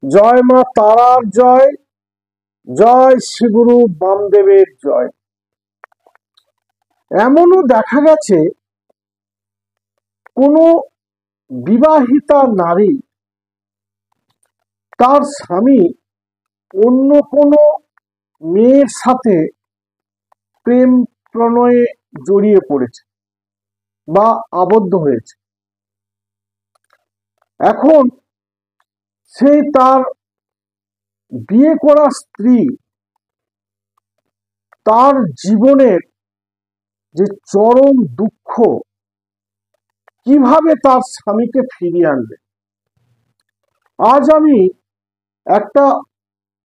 জয় মা তারার জয়, জয় শ্রীগুরু বামদেবের জয়। এমনও দেখা গেছে কোনো বিবাহিতা নারী তার স্বামী অন্য কোনো মেয়ের সাথে প্রেম প্রণয়ে জড়িয়ে পড়েছে বা আবদ্ধ হয়েছে। এখন সেই তার বিয়ে করা স্ত্রী তার জীবনের যে চরম দুঃখ, কিভাবে তার স্বামীকে ফিরিয়ে আনবে, আজ আমি একটা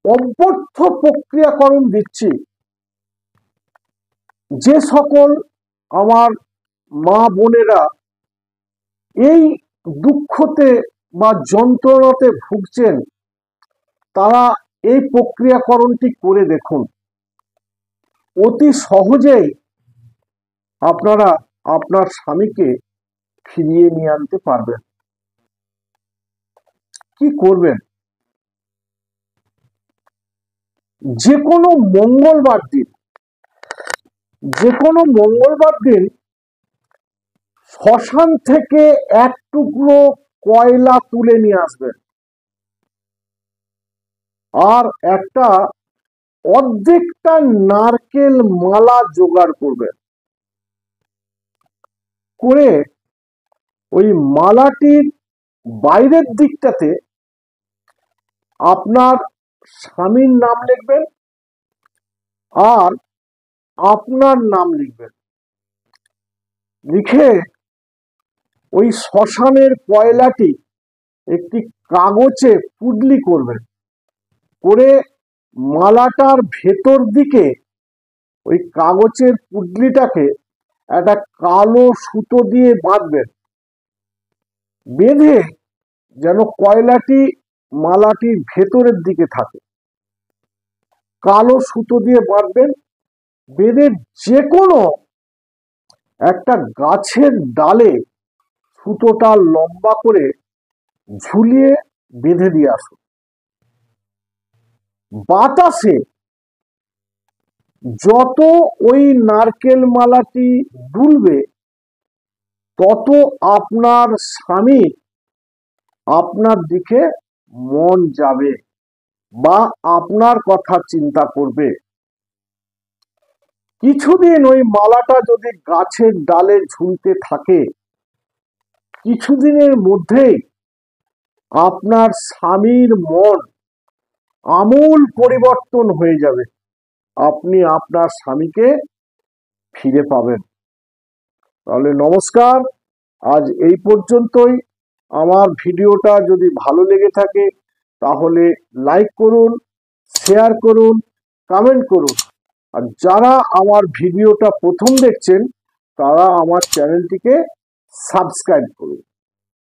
অব্যর্থ প্রক্রিয়াকরণ দিচ্ছি। যে সকল আমার মা বোনেরা এই দুঃখতে বা যন্ত্রণাতে ভুগছেন, তারা এই প্রক্রিয়াকরণটি করে দেখুন। অতি সহজেই আপনারা আপনার স্বামীকে ফিরিয়ে নিয়ে আনতে পারবেন। কি করবেন? যে কোনো মঙ্গলবার দিন শ্মশান থেকে এক টুকরো কয়লা তুলে নিয়ে আসবেন, আর একটা অর্ধেকটা নারকেল মালা জোগাড় করবেন। করে ওই মালাটির বাইরের দিকটাতে আপনার স্বামীর নাম লিখবেন আর আপনার নাম লিখবেন। লিখে ওই শ্মশানের কয়লাটি একটি কাগজে পুডলি করবেন। করে মালাটার ভেতর দিকে ওই কাগজের পুডলিটাকে একটা কালো সুতো দিয়ে বাঁধবেন। বেঁধে যেন কয়লাটি মালাটির ভেতরের দিকে থাকে, কালো সুতো দিয়ে বাঁধবেন। বেঁধে যে কোনো একটা গাছের ডালে সুতোটা লম্বা করে ঝুলিয়ে বেঁধে দিয়ে আসুন। বাতাসে যত ওই নারকেল মালাটি দুলবে, তত আপনার স্বামী আপনার দিকে মন যাবে বা আপনার কথা চিন্তা করবে। কিছুদিন ওই মালাটা যদি গাছের ডালে ঝুলতে থাকে, কিছুদিনের মধ্যেই আপনার স্বামীর মন আমূল পরিবর্তন হয়ে যাবে। আপনি আপনার স্বামীকে ফিরে পাবেন। তাহলে নমস্কার, আজ এই পর্যন্তই। আমার ভিডিওটা যদি ভালো লেগে থাকে তাহলে লাইক করুন, শেয়ার করুন, কমেন্ট করুন। আর যারা আমার ভিডিওটা প্রথম দেখছেন, তারা আমার চ্যানেলটিকে সাবস্ক্রাইব করুন।